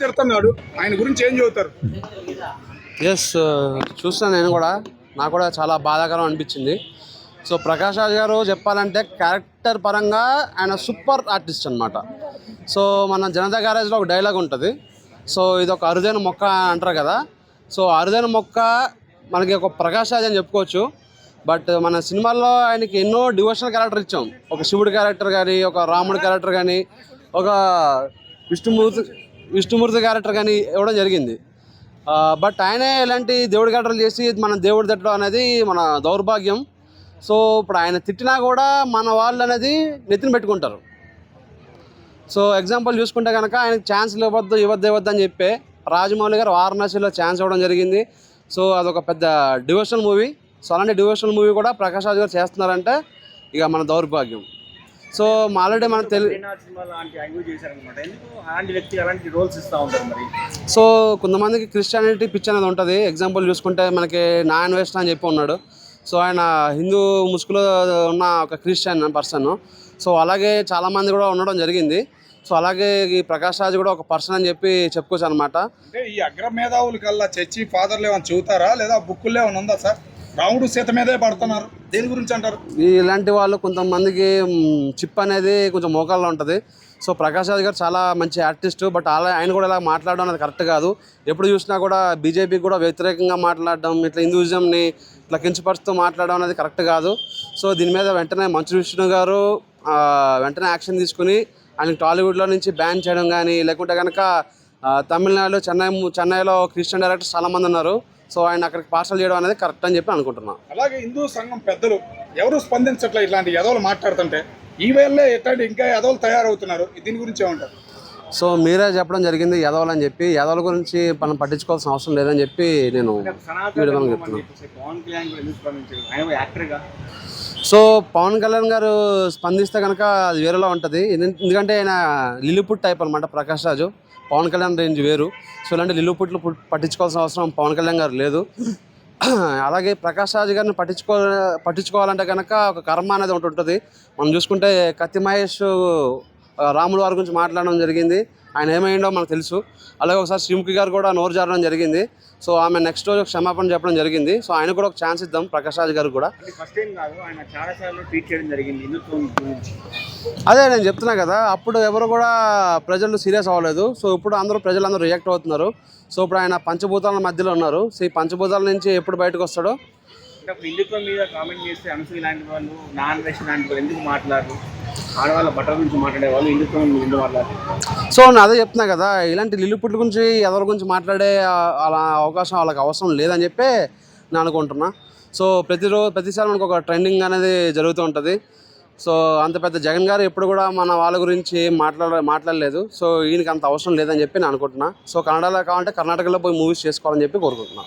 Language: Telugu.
తిడుతున్నాడు, ఆయన గురించి ఏం చెబుతారు? ఎస్, చూస్తాను నేను కూడా. నాకు కూడా చాలా బాధాకరం అనిపించింది. సో ప్రకాష్ రాజ్ గారు చెప్పాలంటే క్యారెక్టర్ పరంగా ఆయన సూపర్ ఆర్టిస్ట్ అనమాట. సో మన జనతా గ్యారేజ్లో ఒక డైలాగ్ ఉంటుంది. సో ఇది ఒక అరుదైన మొక్క అంటారు కదా. సో అరుదైన మొక్క మనకి ఒక ప్రకాష్ రాజ్ అని చెప్పుకోవచ్చు. బట్ మన సినిమాల్లో ఆయనకి ఎన్నో డివోషనల్ క్యారెక్టర్ ఇచ్చాం. ఒక శివుడి క్యారెక్టర్ కానీ, ఒక రాముడి క్యారెక్టర్ కానీ, ఒక విష్ణుమూర్తి క్యారెక్టర్ కానీ ఇవ్వడం జరిగింది. బట్ ఆయనే ఇలాంటి దేవుడి క్యారెక్టర్లు చేసి మన దేవుడి తిట్టడం అనేది మన దౌర్భాగ్యం. సో ఇప్పుడు ఆయన తిట్టినా కూడా మన వాళ్ళు అనేది నెత్తిన పెట్టుకుంటారు. సో ఎగ్జాంపుల్ చూసుకుంటే కనుక ఆయనకు ఛాన్స్లు ఇవ్వద్దు అని చెప్పి రాజమౌళి గారు వారణాసిలో ఛాన్స్ ఇవ్వడం జరిగింది. సో అదొక పెద్ద డివోషనల్ మూవీ. సో అలాంటి డివోషనల్ మూవీ కూడా ప్రకాష్ రాజ్ గారు చేస్తున్నారంటే ఇక మన దౌర్భాగ్యం. సో ఆల్రెడీ మనకు సో కొంతమందికి క్రిస్టియానిటీ పిచ్ అనేది ఉంటుంది. ఎగ్జాంపుల్ చూసుకుంటే మనకి నాయన్ వేస్ట్ అని చెప్పి ఉన్నాడు. సో ఆయన హిందూ ముసుగులో ఉన్న ఒక క్రిస్టియన్ పర్సన్. సో అలాగే చాలామంది కూడా ఉండడం జరిగింది. సో అలాగే ఈ ప్రకాష్ రాజ్ కూడా ఒక పర్సన్ అని చెప్పి చెప్పుకోవచ్చు అనమాట. అంటే ఈ అగ్ర మేధావుల కల్లా చర్చి ఫాదర్లు ఏమైనా చెబుతారా, లేదా బుక్కుల్లో ఏమైనా ఉందా సార్? రాముడు సీత మీదే పడుతున్నారు, దేని గురించి అంటారు? ఇలాంటి వాళ్ళు కొంతమందికి చిప్ అనేది కొంచెం మోకాల్లో ఉంటుంది. సో ప్రకాష్ రాజ్ గారు చాలా మంచి ఆర్టిస్టు. బట్ ఆయన కూడా ఇలా మాట్లాడడం అనేది కరెక్ట్ కాదు. ఎప్పుడు చూసినా కూడా బీజేపీకి కూడా వ్యతిరేకంగా మాట్లాడడం, ఇట్లా హిందూయిజంని ఇట్లా కించపరుస్తూ మాట్లాడడం అనేది కరెక్ట్ కాదు. సో దీని మీద వెంటనే మంచు విష్ణు గారు వెంటనే యాక్షన్ తీసుకుని ఆయన టాలీవుడ్లో నుంచి బ్యాన్ చేయడం కానీ, లేకుంటే కనుక తమిళనాడు చెన్నైలో క్రిస్టియన్ డైరెక్టర్స్ చాలామంది ఉన్నారు. సో ఆయన అక్కడికి పార్సల్ చేయడం అనేది కరెక్ట్ అని చెప్పి అనుకుంటున్నాను. అలాగే హిందూ సంఘం పెద్దలు ఎవరు స్పందించట్లే ఇట్లాంటి ఎదవలు మాట్లాడుతుంటే. ఈ వేళలో ఎట్లాంటి ఇంకా ఎదవలు తయారవుతున్నారు, దీని గురించి ఏమంటారు? సో మీరే చెప్పడం జరిగింది ఎదవలు అని చెప్పి. ఎదవల గురించి మనం పట్టించుకోవాల్సిన అవసరం లేదని చెప్పి నేను చెప్తున్నాను. సో పవన్ కళ్యాణ్ గారు స్పందిస్తే కనుక అది వేరేలా ఉంటుంది. ఎందుకంటే ఆయన లిల్లీపుట్ టైప్ అనమాట ప్రకాష్ రాజు. పవన్ కళ్యాణ్ రేంజ్ వేరు. సో ఇలాంటి లిల్లీపుట్లు పట్టించుకోవాల్సిన అవసరం పవన్ కళ్యాణ్ గారు లేదు. అలాగే ప్రకాష్ రాజ్ గారిని పట్టించుకోవాలంటే కనుక ఒక కర్మ అనేది ఒకటి ఉంటుంది. మనం చూసుకుంటే కత్తి మహేష్ రాముడు వారి గురించి మాట్లాడడం జరిగింది. ఆయన ఏమైందో మనకు తెలుసు. అలాగే ఒకసారి శ్రీముఖి గారు కూడా నోరు జారడం జరిగింది. సో ఆమె నెక్స్ట్ రోజు క్షమాపణ చెప్పడం జరిగింది. సో ఆయన కూడా ఒక ఛాన్స్ ఇద్దాం ప్రకాష్ రాజ్ గారికి కూడా. అదే నేను చెప్తున్నా కదా, అప్పుడు ఎవరు కూడా ప్రజలు సీరియస్ అవ్వలేదు. సో ఇప్పుడు ప్రజలందరూ రియాక్ట్ అవుతున్నారు. సో ఇప్పుడు ఆయన పంచభూతాల మధ్యలో ఉన్నారు. సో ఈ పంచభూతాల నుంచి ఎప్పుడు బయటకు వస్తాడో. హిందుత్వం మీద కామెంట్ చేస్తే అనసూయ లాంటి వాళ్ళు, నాన్ వెజ్ లాంటి వాళ్ళు ఎందుకు మాట్లాడరు? ఆడవాళ్ళ బట్టల గురించి మాట్లాడే వాళ్ళు హిందుత్వం ఎందుకు మాట్లాడరు? సో నేను అదే చెప్తున్నా కదా, ఇలాంటి లిల్లీపుట్ల గురించి ఎవరి గురించి మాట్లాడే అలా అవకాశం వాళ్ళకి అవసరం లేదని చెప్పి నేను అనుకుంటున్నా. సో ప్రతిసారి మనకు ఒక ట్రెండింగ్ అనేది జరుగుతూ ఉంటుంది. సో అంత పెద్ద జగన్ గారు ఎప్పుడు కూడా మన వాళ్ళ గురించి మాట్లాడలేదు. సో ఈయనకి అంత అవసరం లేదని చెప్పి నేను అనుకుంటున్నా. సో కన్నడలో కావాలంటే కర్ణాటకలో పోయి మూవీస్ చేసుకోవాలని చెప్పి కోరుకుంటున్నాను.